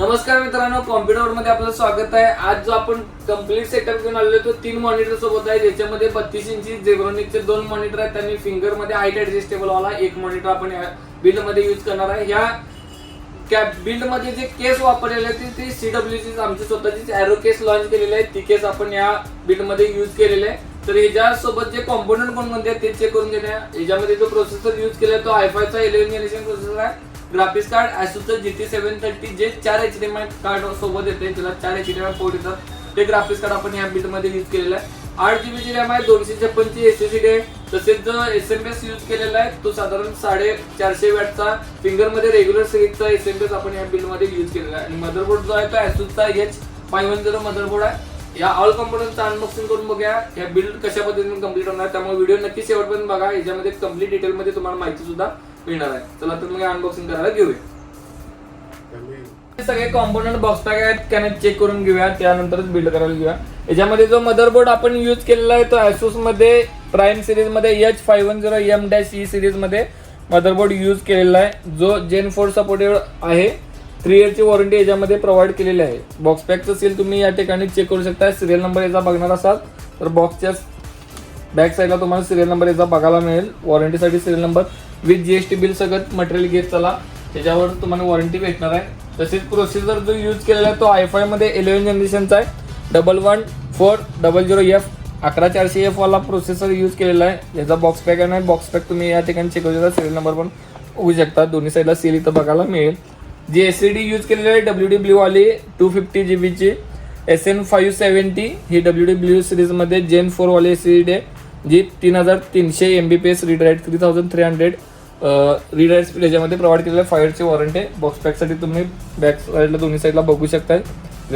नमस्कार मित्रांनो, कॉम्प्युटर मध्ये आपलं स्वागत आहे। आज जो आपण कंप्लीट सेटअप घेऊन आलेलो तो 3 मॉनिटर सोबत आहे, ज्याच्यामध्ये 32 इंची झेब्रॉनिकचे 2 मॉनिटर आहेत। त्यांनी फिंगर मध्ये हाईट ऍडजस्टेबल वाला एक मॉनिटर आपण या बिल्ड मध्ये यूज करणार आहे। या बिल्ड मध्ये जे केस वापरलेले आहेत ती CWC आमची स्वतःची एरो केस लॉन्च केलेली आहे, ती केस आपण या बिल्ड मध्ये यूज केलेले आहे। तर ह्याच्या सोबत जे कॉम्पोनंट कोणते आहेत ते चेक करून घेऊया। ह्याच्यामध्ये जो प्रोसेसर यूज केलाय तो i5 चा 11th जनरेशन प्रोसेसर आहे। ग्राफिक्स कार्ड Asus's GT730 जे 4 HDMI कार्ड सोबत येते, त्याला 4 HDMI पोर्ट येतात, ते ग्राफिक्स कार्ड आपण या बिल्ड मध्ये यूज केलेला आहे। 8GB ची रॅम आहे, 256 ची SSD आहे। तसेच जो SMS यूज केलेला आहे तो साधारण 450 वॅटचा फिंगर मध्ये रेग्युलर सिरीजचा SMS आपण या बिल्ड मध्ये यूज केलेला आहे। आणि मदरबोर्ड जो आहे तो Asus'चा H510 मदरबोर्ड आहे। या ऑल कंपोनंटचा अनबॉक्सिंग करून बघूया या बिल्ड कशा पद्धतीने कंप्लीट होणार, त्यामुळे व्हिडिओ नक्की शेवटपर्यंत बघा। याच्यामध्ये कंप्लीट डिटेल मध्ये तुम्हाला माहिती सुद्धा मिळणार आहे। चला तर मग अनबॉक्सिंग करायला घेऊया। सगळे कॉम्पोनंट बॉक्स पॅक आहेत, कनेक्ट चेक करून घेऊया, त्यानंतरच बिल्ड करायला घेऊया। याच्यामध्ये जो मदरबोर्ड आपण यूज केलेला आहे तो Asus मध्ये प्राइम सिरीज मध्ये H510M-E सिरीज मध्ये मदरबोर्ड यूज केलेला आहे, जो Gen 4 सपोर्टेड आहे। 3 इयरची वॉरंटी याच्यामध्ये प्रोव्हाइड केलेली आहे। बॉक्स पॅकचं सील तुम्ही या ठिकाणी चेक करू शकता। सिरियल नंबर याचा बघणार असाल तर बॉक्सच्या बॅक साईडला तुम्हाला सिरियल नंबर याचा बघायला मिळेल। वॉरंटीसाठी serial number with GST bill सगळं मटेरियल घेत चला, त्याच्यावर तुम्हाला वॉरंटी भेटणार आहे। तसेच प्रोसेसर जो यूज केलेला आहे तो i5 मध्ये 11th जनरेशनचा आहे, 11400F 11400F वाला प्रोसेसर यूज केलेला आहे। याचा बॉक्स पॅक आहे, बॉक्स पॅक तुम्ही या ठिकाणी चेक करू शकता, सिरियल नंबर पण बघू शकता, दोन्ही साईडला सील इथं बघायला मिळेल। जी SSD यूज केलेली आहे WD ब्ल्यू वाली 250GB ची SN570 ही WD ब्ल्यू सिरीज मध्ये Gen 4 वाली SSD आहे, जी 3300 MBPS read write 3300 read write speed याच्यामध्ये प्रोव्हाइड केलेलं आहे। 5 इयरची वॉरंटी आहे। बॉक्स पॅकसाठी तुम्ही बॅक साईडला दोन्ही साईडला बघू शकताय,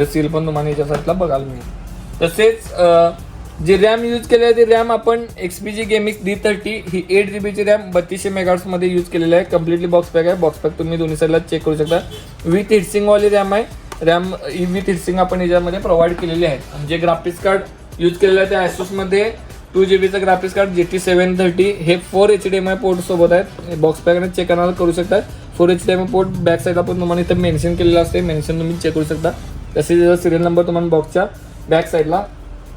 सील पण तुम्हाला याच्या साईडला बघायला मिळेल। तसेच जी रॅम यूज केली आहे ती रॅम आपण XPG Gamix D30 ही 8GB ची रॅम 3200 MHz मध्ये यूज केलेली आहे। कम्प्लिटली बॉक्स पॅक आहे। बॉक्स पॅक तुम्ही दोन्ही साईडला चेक करू शकता। विथ हिटसिंग वाली रॅम आहे, रॅम विथ हिटसिंग आपण याच्यामध्ये प्रोव्हाइड केलेली आहे। म्हणजे ग्राफिक्स कार्ड यूज केलेलं आहे ते Asus मध्ये 2GB चं ग्राफिक्स कार्ड GT730 हे 4 HDMI पोर्ट सोबत आहेत। बॉक्स पॅक चेक करायला करू शकता। 4 HDMI पोर्ट बॅक साईडला पण तुम्हाला इथं मेन्शन केलेलं असते, मेन्शन तुम्ही चेक करू शकता। तसेच सिरियल नंबर तुम्हाला बॉक्सच्या बॅक साईडला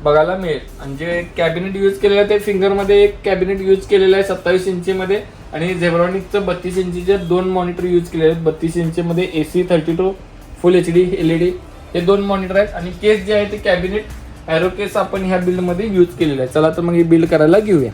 बघायला मिळेल। आणि जे कॅबिनेट यूज केलेलं आहे ते फिंगर मध्ये एक कॅबिनेट यूज केलेलं आहे 27 इंची मध्ये, आणि झेब्रॉनिकचं 32 इंचीचे 2 मॉनिटर यूज केले आहेत। 32 इंची मध्ये AC32 फुल HD LED हे 2 मॉनिटर आहेत। आणि केस जे आहे ते कॅबिनेट एरो केस आपण ह्या बिल्ड मध्ये यूज केलेला आहे। चला तर मग ही बिल्ड करायला घेऊया।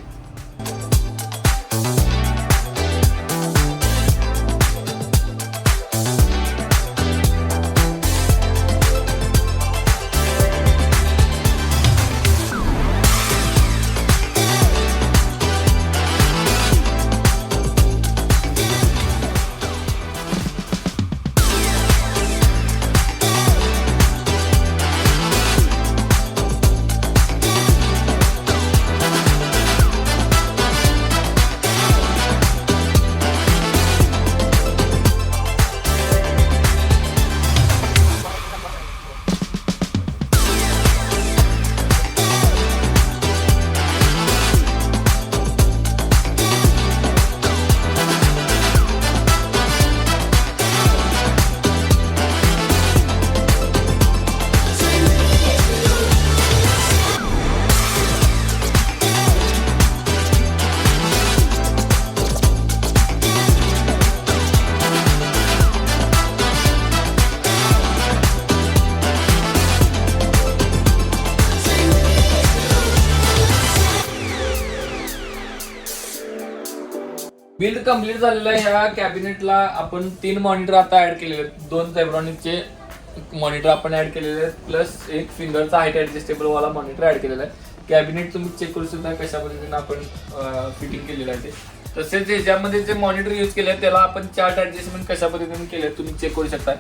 बिल्ड कंप्लीट झालेला आहे। ह्या कॅबिनेटला आपण 3 मॉनिटर आता ऍड केलेले आहेत। 2 झेब्रॉनिकचे मॉनिटर आपण ऍड केलेले आहेत, प्लस एक फिंगरचा हाईट ऍडजस्टेबल वाला मॉनिटर ऍड केलेला आहे। कॅबिनेट तुम्ही चेक करू शकता कशा पद्धतीने आपण फिटिंग केलेलं आहे ते। तसेच याच्यामध्ये जे मॉनिटर यूज केले आहे त्याला आपण चार्ट ऍडजस्टमेंट कशा पद्धतीने केले तुम्ही चेक करू शकता।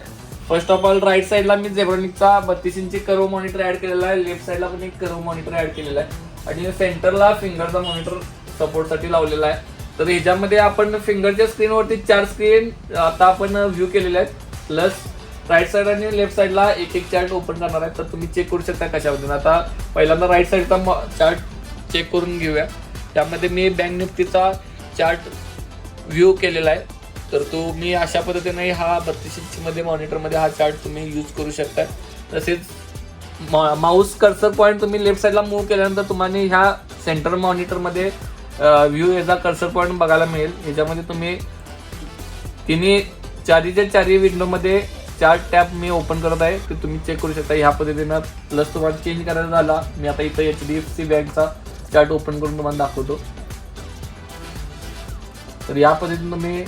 फर्स्ट ऑफ ऑल राईट साईडला मी झेब्रॉनिकचा 32 इंची कर्व मॉनिटर ऍड केलेला आहे, लेफ्ट साईडला पण एक कर्व मॉनिटर ऍड केलेला आहे, आणि सेंटरला फिंगरचा मॉनिटर सपोर्टसाठी लावलेला आहे। तर ह्याच्यामध्ये आपण फिंगरच्या स्क्रीनवरती 4 स्क्रीन आता आपण व्ह्यू केलेले आहेत, प्लस राईट साईड आणि लेफ्ट साईडला एक एक चार्ट ओपन करणार आहे। तर तुम्ही चेक करू शकता कशा पद्धतीने। आता पहिल्यांदा राईट साईडचा चार्ट चेक करून घेऊया। त्यामध्ये मी बँक निफ्टीचा चार्ट व्ह्यू केलेला आहे। तर तुम्ही अशा पद्धतीने हा 32 इंच मध्ये मॉनिटरमध्ये हा चार्ट तुम्ही यूज करू शकता. तसेच माऊस कर्सर पॉईंट तुम्ही लेफ्ट साईडला मूव्ह केल्यानंतर तुम्हाला ह्या सेंटर मॉनिटरमध्ये व्ह्यू याचा कर्सर पॉईंट बघायला मिळेल. ह्याच्यामध्ये तुम्ही तिन्ही चारी विंडोमध्ये 4 टॅब मी ओपन करत आहे ते तुम्ही चेक करू शकता ह्या पद्धतीनं. प्लस तुम्हाला चेंज करायचा झाला, मी आता इथं HDFC बँकचा चार्ट ओपन करून तुम्हाला दाखवतो. तर या पद्धतीने तुम्ही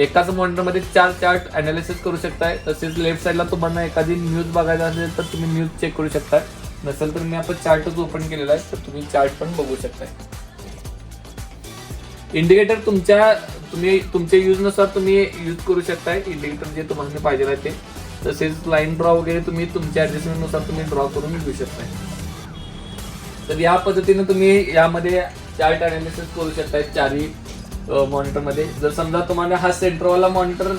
एकाच मॉनिटरमध्ये 4 चार्ट अनालिसिस करू शकताय. तसेच लेफ्ट साईडला तुम्हाला एखादी न्यूज बघायची असेल तर तुम्ही न्यूज चेक करू शकताय. नसेल तर मी आपण चार्टच ओपन केलेला आहे तर तुम्ही चार्ट पण बघू शकताय. इंडिकेटर तुमच्या यूजनुसार तुम्ही यूज करू शकताय. इंडिकेटर जे तुम्हाला पाहिजे आहे ते. तसेच लाईन ड्रॉ वगैरे तुम्ही तुमच्या ऍडजस्टमेंटनुसार तुम्ही ड्रॉ करून घेऊ शकताय. तर या पद्धतीने तुम्ही यामध्ये चार्ट अनालिसिस करू शकताय चारही मॉनिटरमध्ये. जर समजा तुम्हाला हा सेंटरवाला मॉनिटर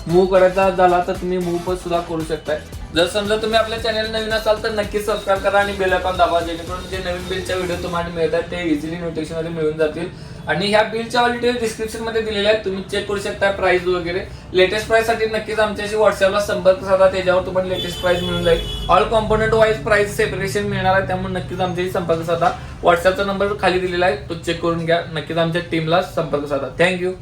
मूव्ह करायचा झाला तर तुम्ही मूव्ह पण सुद्धा करू शकताय. जर समजा तुम्ही आपल्या चॅनल नवीन असाल तर नक्कीच सबस्क्राईब करा आणि बेल आयकॉन दाबा, जेणेकरून जे नवीन बिलच्या व्हिडिओ तुम्हाला मिळतात ते इझिली नोटिफिकेशन मध्ये मिळून जातील. आणि ह्या बिलच्या डिटेल्स डिस्क्रिप्शन मध्ये दिलेल्या आहेत, तुम्ही चेक करू शकता प्राइस वगैरे. लेटेस्ट प्राइस साठी नक्कीच आमच्याशी व्हॉट्सअपला संपर्क साधा, त्याच्यावर तुम्हाला लेटेस्ट प्राइस मिळून जाईल. All component wise price separation मिळणार आहे, त्यामुळे नक्कीच आमच्याशी संपर्क साधा. व्हॉट्सअपचा नंबर खाली दिलेला आहे, तो चेक करून घ्या. नक्कीच आमच्या टीमला संपर्क साधा. थँक्यू.